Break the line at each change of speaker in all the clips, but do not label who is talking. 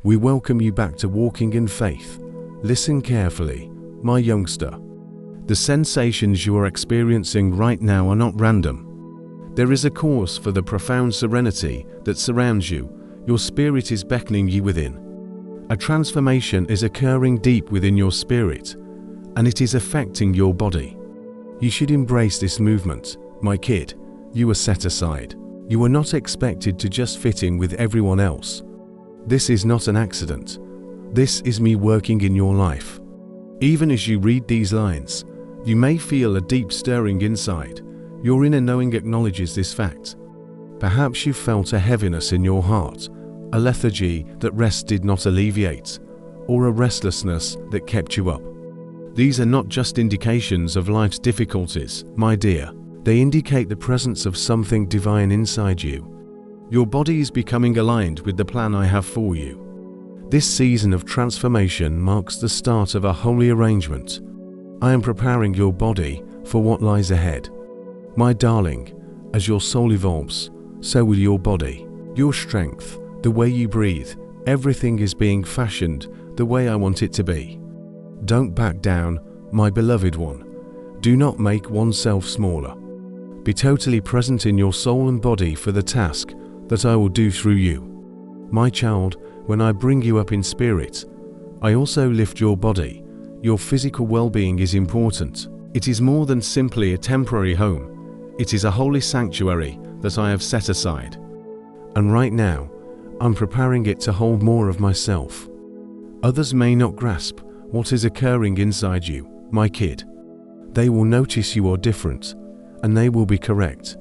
We welcome you back to Walking in Faith. Listen carefully, my youngster. The sensations you are experiencing right now are not random. There is a cause for the profound serenity that surrounds you. Your spirit is beckoning you within. A transformation is occurring deep within your spirit, and it is affecting your body. You should embrace this movement, my kid. You are set aside. You are not expected to just fit in with everyone else. This is not an accident. This is me working in your life. Even as you read these lines, you may feel a deep stirring inside. Your inner knowing acknowledges this fact. Perhaps you felt a heaviness in your heart, a lethargy that rest did not alleviate, or a restlessness that kept you up. These are not just indications of life's difficulties, my dear. They indicate the presence of something divine inside you. Your body is becoming aligned with the plan I have for you. This season of transformation marks the start of a holy arrangement. I am preparing your body for what lies ahead. My darling, as your soul evolves, so will your body. Your strength, the way you breathe, everything is being fashioned the way I want it to be. Don't back down, my beloved one. Do not make oneself smaller. Be totally present in your soul and body for the task that I will do through you. My child, when I bring you up in spirit, I also lift your body. Your physical well-being is important. It is more than simply a temporary home. It is a holy sanctuary that I have set aside. And right now, I'm preparing it to hold more of myself. Others may not grasp what is occurring inside you, my kid. They will notice you are different, and they will be correct.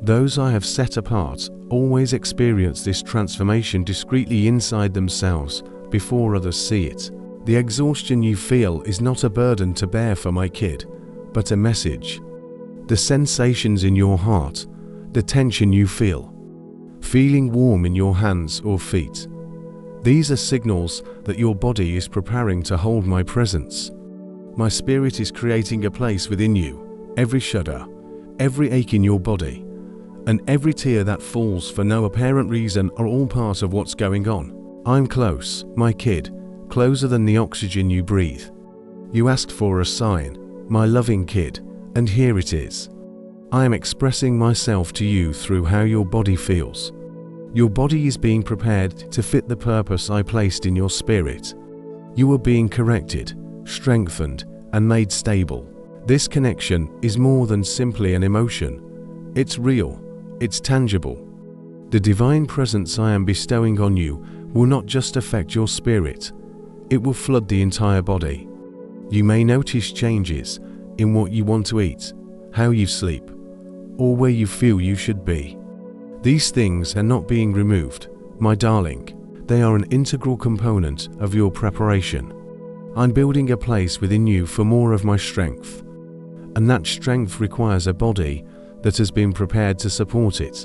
Those I have set apart always experience this transformation discreetly inside themselves before others see it. The exhaustion you feel is not a burden to bear for my kid, but a message. The sensations in your heart, the tension you feel, feeling warm in your hands or feet. These are signals that your body is preparing to hold my presence. My spirit is creating a place within you. Every shudder, every ache in your body, and every tear that falls for no apparent reason are all part of what's going on. I'm close, my kid, closer than the oxygen you breathe. You asked for a sign, my loving kid, and here it is. I am expressing myself to you through how your body feels. Your body is being prepared to fit the purpose I placed in your spirit. You are being corrected, strengthened, and made stable. This connection is more than simply an emotion. It's real. It's tangible. The divine presence I am bestowing on you will not just affect your spirit. It will flood the entire body. You may notice changes in what you want to eat, how you sleep, or where you feel you should be. These things are not being removed, my darling. They are an integral component of your preparation. I'm building a place within you for more of my strength. And that strength requires a body that has been prepared to support it.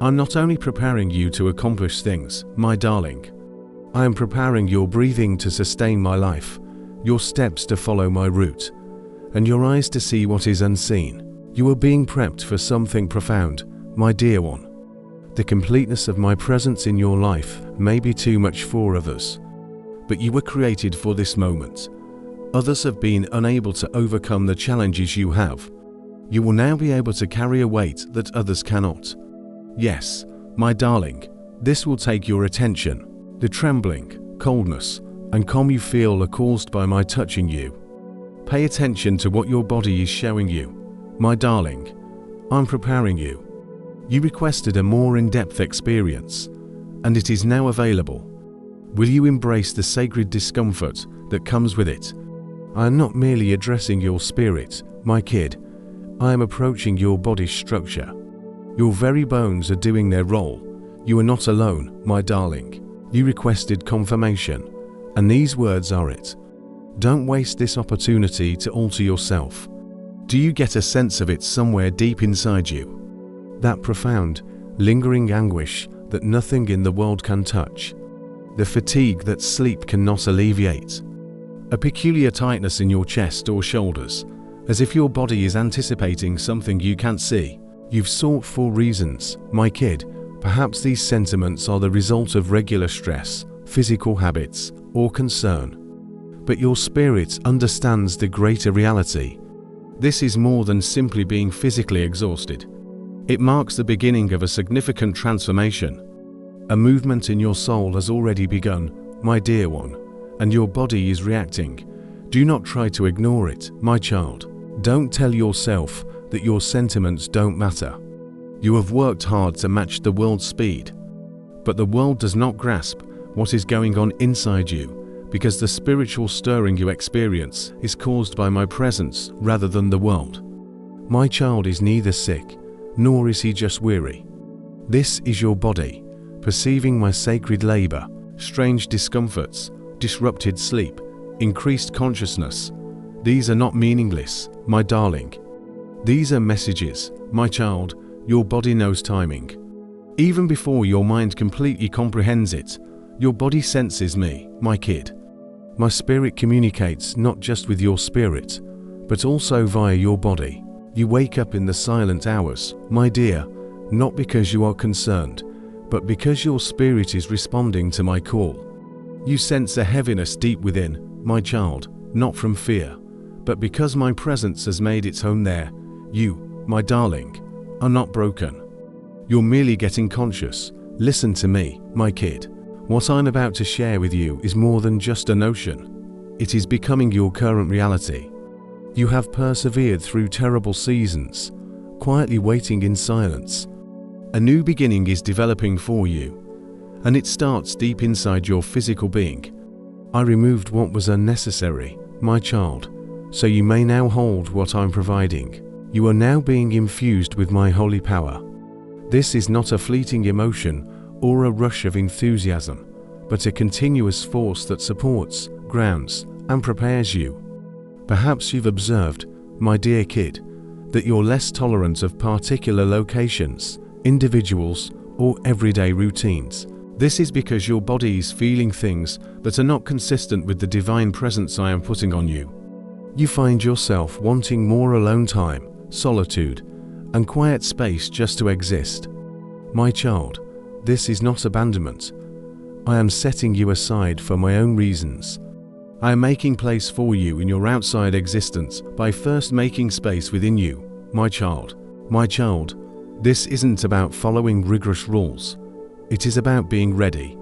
I'm not only preparing you to accomplish things, my darling. I am preparing your breathing to sustain my life, your steps to follow my route, and your eyes to see what is unseen. You are being prepped for something profound, my dear one. The completeness of my presence in your life may be too much for others, but you were created for this moment. Others have been unable to overcome the challenges you have. You will now be able to carry a weight that others cannot. Yes, my darling, this will take your attention. The trembling, coldness, and calm you feel are caused by my touching you. Pay attention to what your body is showing you. My darling, I'm preparing you. You requested a more in-depth experience, and it is now available. Will you embrace the sacred discomfort that comes with it? I am not merely addressing your spirit, my kid. I am approaching your body's structure. Your very bones are doing their role. You are not alone, my darling. You requested confirmation, and these words are it. Don't waste this opportunity to alter yourself. Do you get a sense of it somewhere deep inside you? That profound, lingering anguish that nothing in the world can touch. The fatigue that sleep cannot alleviate. A peculiar tightness in your chest or shoulders, as if your body is anticipating something you can't see. You've sought for reasons, my kid. Perhaps these sentiments are the result of regular stress, physical habits, or concern. But your spirit understands the greater reality. This is more than simply being physically exhausted. It marks the beginning of a significant transformation. A movement in your soul has already begun, my dear one, and your body is reacting. Do not try to ignore it, my child. Don't tell yourself that your sentiments don't matter. You have worked hard to match the world's speed. But the world does not grasp what is going on inside you, because the spiritual stirring you experience is caused by my presence rather than the world. My child is neither sick, nor is he just weary. This is your body, perceiving my sacred labor, strange discomforts, disrupted sleep, increased consciousness. These are not meaningless, my darling. These are messages, my child. Your body knows timing. Even before your mind completely comprehends it, your body senses me, my kid. My spirit communicates not just with your spirit, but also via your body. You wake up in the silent hours, my dear, not because you are concerned, but because your spirit is responding to my call. You sense a heaviness deep within, my child, not from fear, but because my presence has made its home there. You, my darling, are not broken. You're merely getting conscious. Listen to me, my kid. What I'm about to share with you is more than just a notion. It is becoming your current reality. You have persevered through terrible seasons, quietly waiting in silence. A new beginning is developing for you, and it starts deep inside your physical being. I removed what was unnecessary, my child, so you may now hold what I'm providing. You are now being infused with my holy power. This is not a fleeting emotion or a rush of enthusiasm, but a continuous force that supports, grounds, and prepares you. Perhaps you've observed, my dear kid, that you're less tolerant of particular locations, individuals, or everyday routines. This is because your body is feeling things that are not consistent with the divine presence I am putting on you. You find yourself wanting more alone time, solitude, and quiet space just to exist. My child, this is not abandonment. I am setting you aside for my own reasons. I am making place for you in your outside existence by first making space within you, my child. My child, this isn't about following rigorous rules. It is about being ready.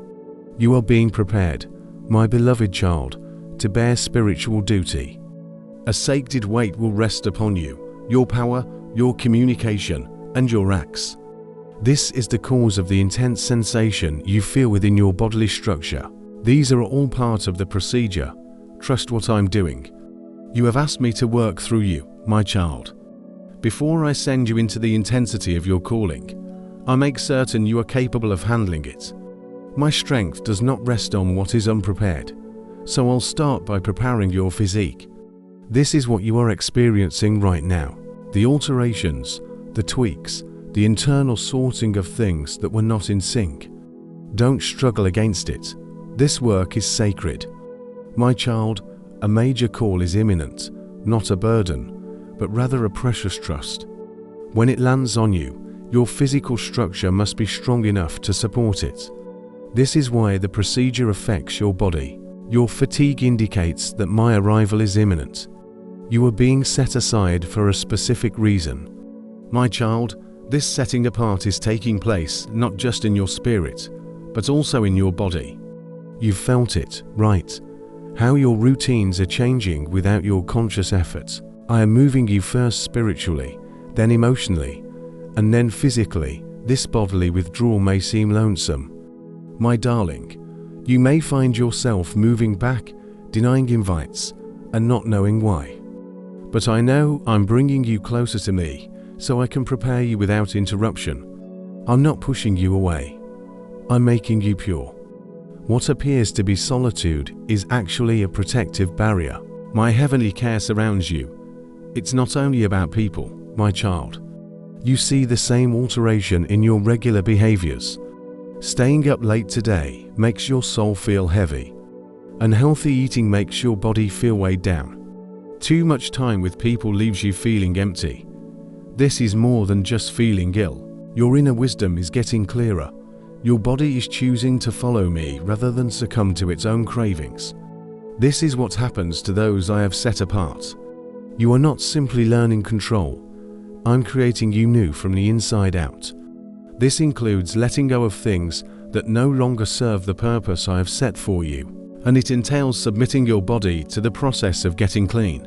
You are being prepared, my beloved child, to bear spiritual duty. A sacred weight will rest upon you, your power, your communication, and your acts. This is the cause of the intense sensation you feel within your bodily structure. These are all part of the procedure. Trust what I'm doing. You have asked me to work through you, my child. Before I send you into the intensity of your calling, I make certain you are capable of handling it. My strength does not rest on what is unprepared, so I'll start by preparing your physique. This is what you are experiencing right now. The alterations, the tweaks, the internal sorting of things that were not in sync. Don't struggle against it. This work is sacred. My child, a major call is imminent, not a burden, but rather a precious trust. When it lands on you, your physical structure must be strong enough to support it. This is why the procedure affects your body. Your fatigue indicates that my arrival is imminent. You are being set aside for a specific reason. My child, this setting apart is taking place not just in your spirit, but also in your body. You've felt it, right? How your routines are changing without your conscious effort. I am moving you first spiritually, then emotionally, and then physically. This bodily withdrawal may seem lonesome. My darling, you may find yourself moving back, denying invites, and not knowing why. But I know I'm bringing you closer to me, so I can prepare you without interruption. I'm not pushing you away. I'm making you pure. What appears to be solitude is actually a protective barrier. My heavenly care surrounds you. It's not only about people, my child. You see the same alteration in your regular behaviors. Staying up late today makes your soul feel heavy. Unhealthy eating makes your body feel weighed down. Too much time with people leaves you feeling empty. This is more than just feeling ill. Your inner wisdom is getting clearer. Your body is choosing to follow me rather than succumb to its own cravings. This is what happens to those I have set apart. You are not simply learning control. I'm creating you new from the inside out. This includes letting go of things that no longer serve the purpose I have set for you, and it entails submitting your body to the process of getting clean.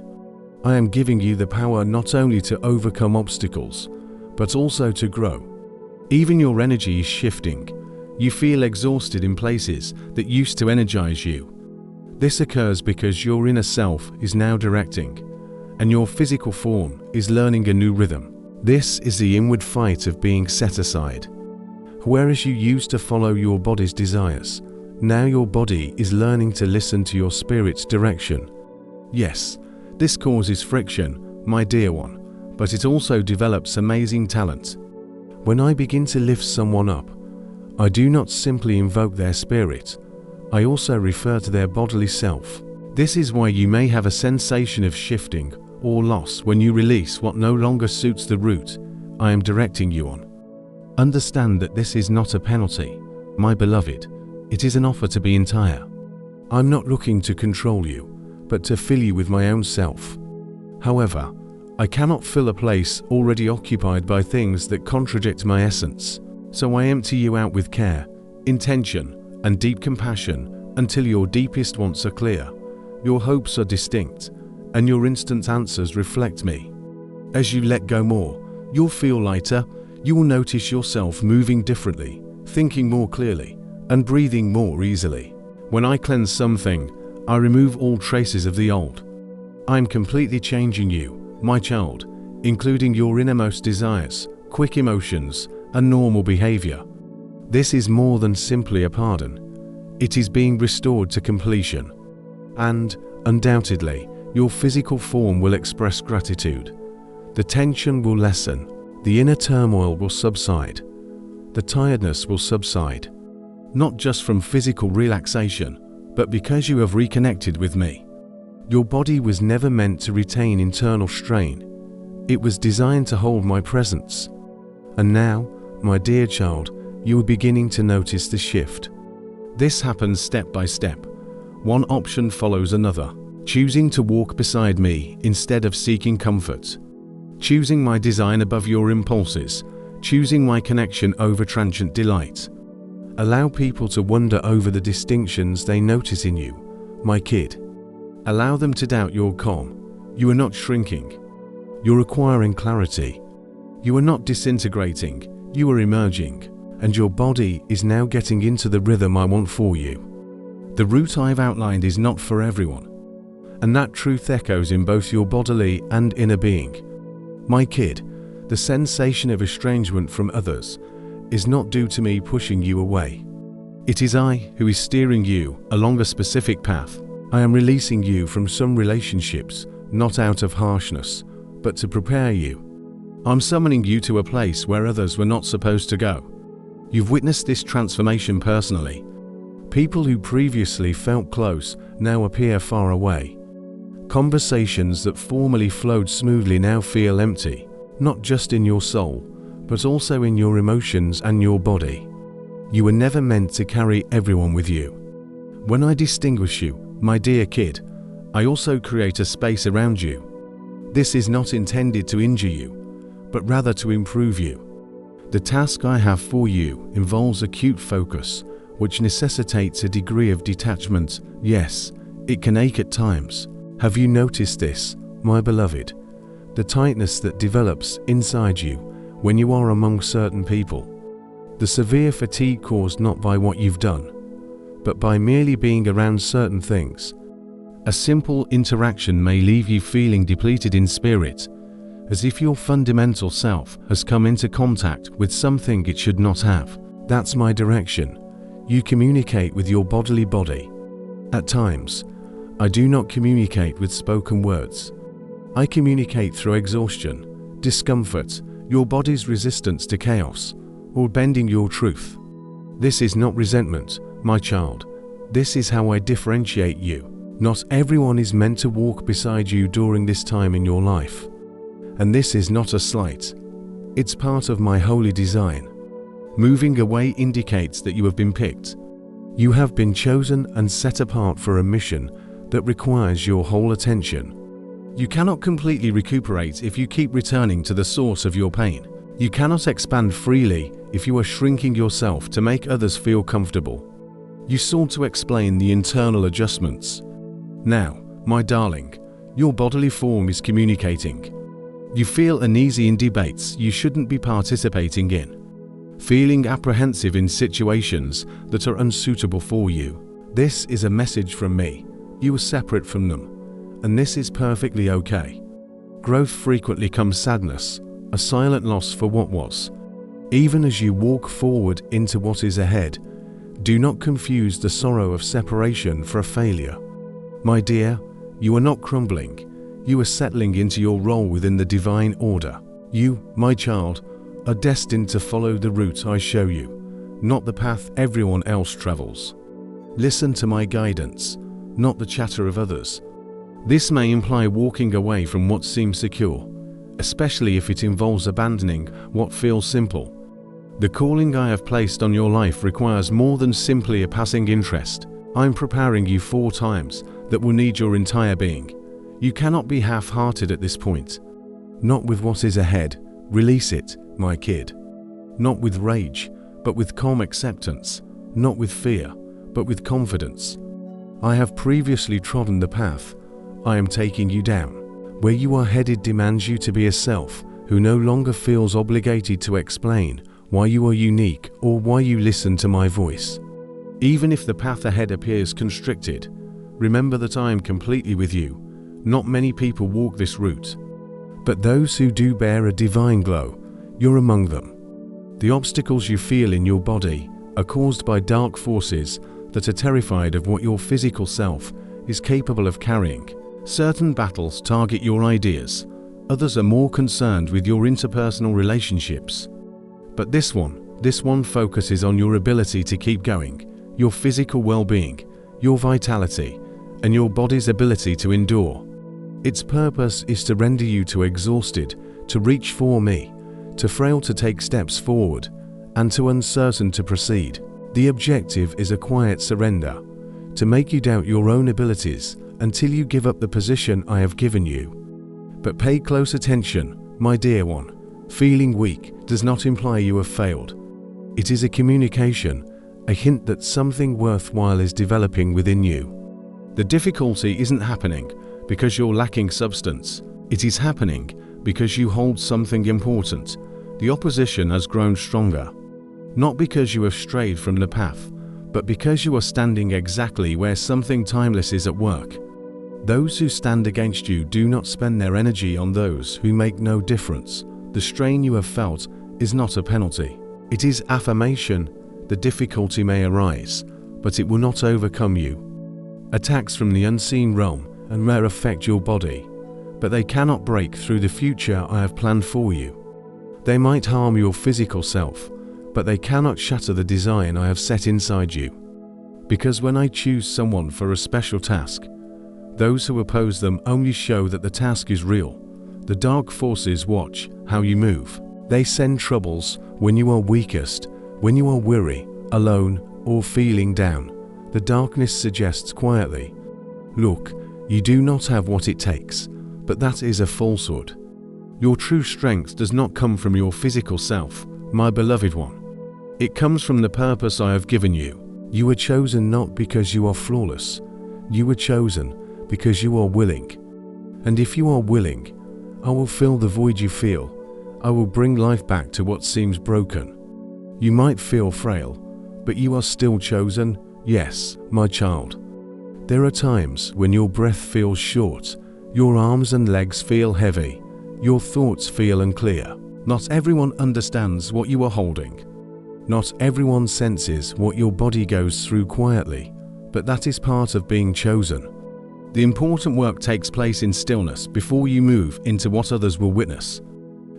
I am giving you the power not only to overcome obstacles, but also to grow. Even your energy is shifting. You feel exhausted in places that used to energize you. This occurs because your inner self is now directing, and your physical form is learning a new rhythm. This is the inward fight of being set aside. Whereas you used to follow your body's desires, now your body is learning to listen to your spirit's direction. Yes, this causes friction, my dear one, but it also develops amazing talent. When I begin to lift someone up, I do not simply invoke their spirit, I also refer to their bodily self. This is why you may have a sensation of shifting or loss when you release what no longer suits the route I am directing you on. Understand that this is not a penalty, my beloved. It is an offer to be entire. I'm not looking to control you, but to fill you with my own self. However, I cannot fill a place already occupied by things that contradict my essence, so I empty you out with care, intention, and deep compassion until your deepest wants are clear, your hopes are distinct, and your instant answers reflect me. As you let go more, you'll feel lighter. You will notice yourself moving differently, thinking more clearly, and breathing more easily. When I cleanse something, I remove all traces of the old. I'm completely changing you, my child, including your innermost desires, quick emotions, and normal behavior. This is more than simply a pardon. It is being restored to completion. And, undoubtedly, your physical form will express gratitude. The tension will lessen. The inner turmoil will subside. The tiredness will subside. Not just from physical relaxation, but because you have reconnected with me. Your body was never meant to retain internal strain. It was designed to hold my presence. And now, my dear child, you are beginning to notice the shift. This happens step by step. One option follows another. Choosing to walk beside me instead of seeking comfort. Choosing my design above your impulses, choosing my connection over transient delight. Allow people to wonder over the distinctions they notice in you, my kid. Allow them to doubt your calm. You are not shrinking. You're acquiring clarity. You are not disintegrating, you are emerging, and your body is now getting into the rhythm I want for you. The route I've outlined is not for everyone, and that truth echoes in both your bodily and inner being. My kid, the sensation of estrangement from others is not due to me pushing you away. It is I who is steering you along a specific path. I am releasing you from some relationships, not out of harshness, but to prepare you. I'm summoning you to a place where others were not supposed to go. You've witnessed this transformation personally. People who previously felt close now appear far away. Conversations that formerly flowed smoothly now feel empty, not just in your soul, but also in your emotions and your body. You were never meant to carry everyone with you. When I distinguish you, my dear kid, I also create a space around you. This is not intended to injure you, but rather to improve you. The task I have for you involves acute focus, which necessitates a degree of detachment. Yes, it can ache at times. Have you noticed this, my beloved? The tightness that develops inside you when you are among certain people. The severe fatigue caused not by what you've done, but by merely being around certain things. A simple interaction may leave you feeling depleted in spirit, as if your fundamental self has come into contact with something it should not have. That's my direction. You communicate with your bodily body. At times, I do not communicate with spoken words. I communicate through exhaustion, discomfort, your body's resistance to chaos, or bending your truth. This is not resentment, my child. This is how I differentiate you. Not everyone is meant to walk beside you during this time in your life. And this is not a slight. It's part of my holy design. Moving away indicates that you have been picked. You have been chosen and set apart for a mission that requires your whole attention. You cannot completely recuperate if you keep returning to the source of your pain. You cannot expand freely if you are shrinking yourself to make others feel comfortable. You sought to explain the internal adjustments. Now, my darling, your bodily form is communicating. You feel uneasy in debates you shouldn't be participating in. Feeling apprehensive in situations that are unsuitable for you. This is a message from me. You are separate from them, and this is perfectly okay. Growth frequently comes sadness, a silent loss for what was. Even as you walk forward into what is ahead, do not confuse the sorrow of separation for a failure. My dear, you are not crumbling. You are settling into your role within the divine order. You, my child, are destined to follow the route I show you, not the path everyone else travels. Listen to my guidance, not the chatter of others. This may imply walking away from what seems secure, especially if it involves abandoning what feels simple. The calling I have placed on your life requires more than simply a passing interest. I'm preparing you 4 times that will need your entire being. You cannot be half-hearted at this point. Not with what is ahead. Release it, my kid. Not with rage, but with calm acceptance. Not with fear, but with confidence. I have previously trodden the path. I am taking you down. Where you are headed demands you to be a self who no longer feels obligated to explain why you are unique or why you listen to my voice. Even if the path ahead appears constricted, remember that I am completely with you. Not many people walk this route, but those who do bear a divine glow, you're among them. The obstacles you feel in your body are caused by dark forces that are terrified of what your physical self is capable of carrying. Certain battles target your ideas, others are more concerned with your interpersonal relationships. But this one focuses on your ability to keep going, your physical well-being, your vitality, and your body's ability to endure. Its purpose is to render you too exhausted to reach for me, too frail to take steps forward, and too uncertain to proceed. The objective is a quiet surrender, to make you doubt your own abilities until you give up the position I have given you. But pay close attention, my dear one. Feeling weak does not imply you have failed. It is a communication, a hint that something worthwhile is developing within you. The difficulty isn't happening because you're lacking substance. It is happening because you hold something important. The opposition has grown stronger. Not because you have strayed from the path, but because you are standing exactly where something timeless is at work. Those who stand against you do not spend their energy on those who make no difference. The strain you have felt is not a penalty. It is affirmation. The difficulty may arise, but it will not overcome you. Attacks from the unseen realm and may affect your body, but they cannot break through the future I have planned for you. They might harm your physical self, but they cannot shatter the design I have set inside you. Because when I choose someone for a special task, those who oppose them only show that the task is real. The dark forces watch how you move. They send troubles when you are weakest, when you are weary, alone, or feeling down. The darkness suggests quietly, look, you do not have what it takes, but that is a falsehood. Your true strength does not come from your physical self, my beloved one. It comes from the purpose I have given you. You were chosen not because you are flawless. You were chosen because you are willing. And if you are willing, I will fill the void you feel. I will bring life back to what seems broken. You might feel frail, but you are still chosen. Yes, my child. There are times when your breath feels short, your arms and legs feel heavy, your thoughts feel unclear. Not everyone understands what you are holding. Not everyone senses what your body goes through quietly, but that is part of being chosen. The important work takes place in stillness before you move into what others will witness.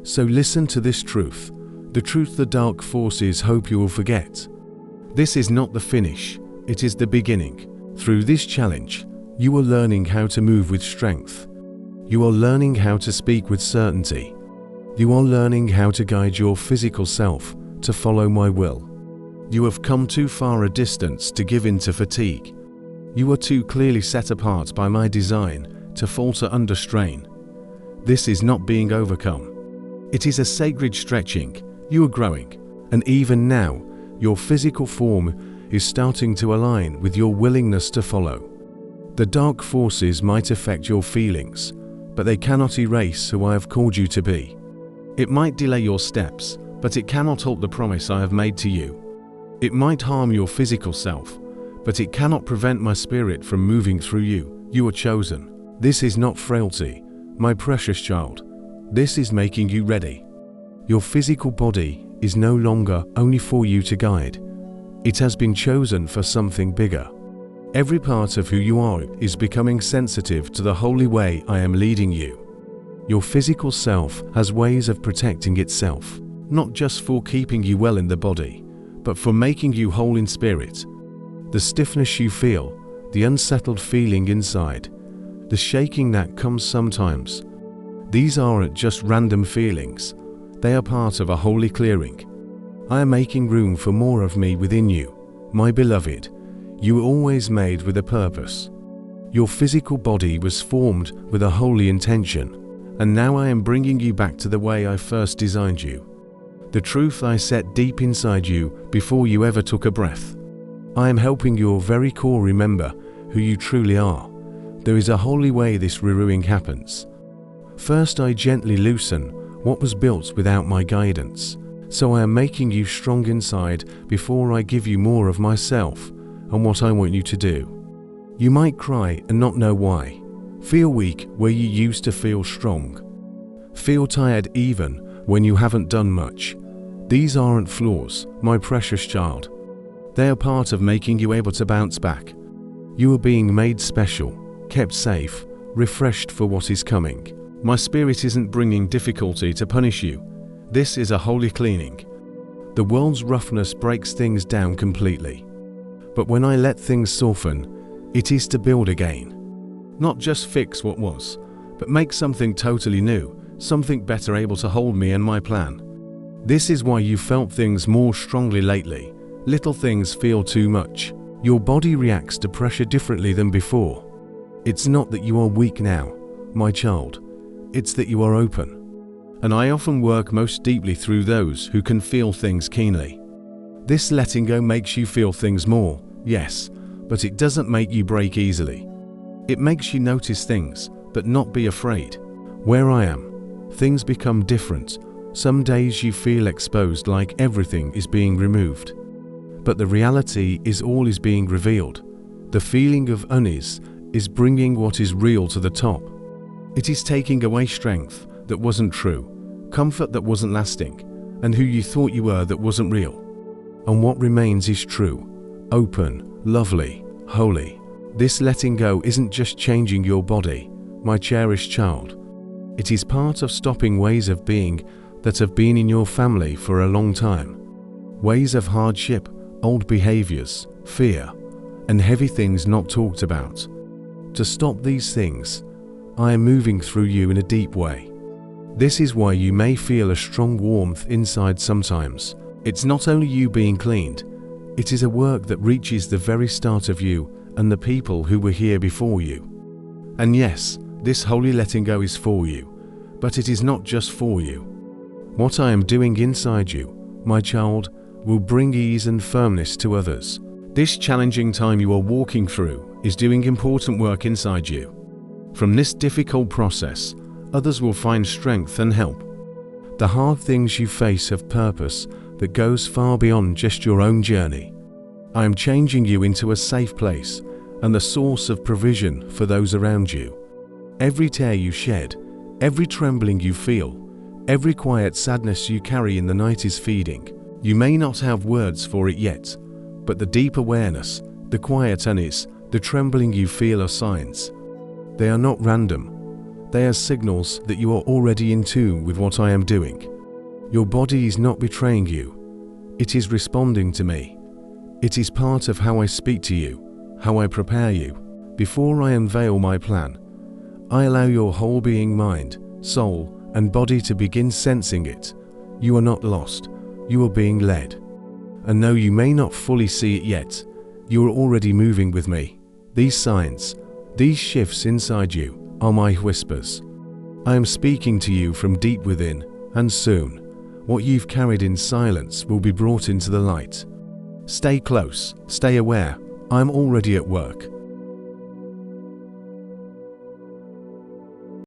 So listen to this truth, the truth the dark forces hope you will forget. This is not the finish, it is the beginning. Through this challenge, you are learning how to move with strength. You are learning how to speak with certainty. You are learning how to guide your physical self to follow my will. You have come too far a distance to give in to fatigue. You are too clearly set apart by my design to falter under strain. This is not being overcome. It is a sacred stretching. You are growing, and even now, your physical form is starting to align with your willingness to follow. The dark forces might affect your feelings, but they cannot erase who I have called you to be. It might delay your steps, but it cannot halt the promise I have made to you. It might harm your physical self, but it cannot prevent my spirit from moving through you. You are chosen. This is not frailty, my precious child. This is making you ready. Your physical body is no longer only for you to guide. It has been chosen for something bigger. Every part of who you are is becoming sensitive to the holy way I am leading you. Your physical self has ways of protecting itself, not just for keeping you well in the body, but for making you whole in spirit. The stiffness you feel, the unsettled feeling inside, the shaking that comes sometimes, these aren't just random feelings. They are part of a holy clearing. I am making room for more of me within you, my beloved. You were always made with a purpose. Your physical body was formed with a holy intention, and now I am bringing you back to the way I first designed you. The truth I set deep inside you before you ever took a breath. I am helping your very core remember who you truly are. There is a holy way this renewing happens. First, I gently loosen what was built without my guidance. So I am making you strong inside before I give you more of myself and what I want you to do. You might cry and not know why. Feel weak where you used to feel strong. Feel tired even when you haven't done much. These aren't flaws, my precious child. They are part of making you able to bounce back. You are being made special, kept safe, refreshed for what is coming. My spirit isn't bringing difficulty to punish you. This is a holy cleaning. The world's roughness breaks things down completely. But when I let things soften, it is to build again. Not just fix what was, but make something totally new, something better able to hold me and my plan. This is why you felt things more strongly lately. Little things feel too much. Your body reacts to pressure differently than before. It's not that you are weak now, my child. It's that you are open. And I often work most deeply through those who can feel things keenly. This letting go makes you feel things more, yes, but it doesn't make you break easily. It makes you notice things, but not be afraid. Where I am, things become different. Some days you feel exposed like everything is being removed. But the reality is all is being revealed. The feeling of unease is bringing what is real to the top. It is taking away strength that wasn't true, comfort that wasn't lasting, and who you thought you were that wasn't real. And what remains is true, open, lovely, holy. This letting go isn't just changing your body, my cherished child. It is part of stopping ways of being that have been in your family for a long time. Ways of hardship, old behaviors, fear, and heavy things not talked about. To stop these things, I am moving through you in a deep way. This is why you may feel a strong warmth inside sometimes. It's not only you being cleaned, it is a work that reaches the very start of you and the people who were here before you. And yes, this holy letting go is for you, but it is not just for you. What I am doing inside you, my child, will bring ease and firmness to others. This challenging time you are walking through is doing important work inside you. From this difficult process, others will find strength and help. The hard things you face have purpose that goes far beyond just your own journey. I am changing you into a safe place and the source of provision for those around you. Every tear you shed, every trembling you feel, every quiet sadness you carry in the night is feeding. You may not have words for it yet, but the deep awareness, the quiet unease, the trembling you feel are signs. They are not random. They are signals that you are already in tune with what I am doing. Your body is not betraying you. It is responding to me. It is part of how I speak to you, how I prepare you. Before I unveil my plan, I allow your whole being, mind, soul, and body to begin sensing it. You are not lost. You are being led. And though you may not fully see it yet, you are already moving with me. These signs, these shifts inside you, are my whispers. I am speaking to you from deep within, and soon, what you've carried in silence will be brought into the light. Stay close, stay aware. I am already at work.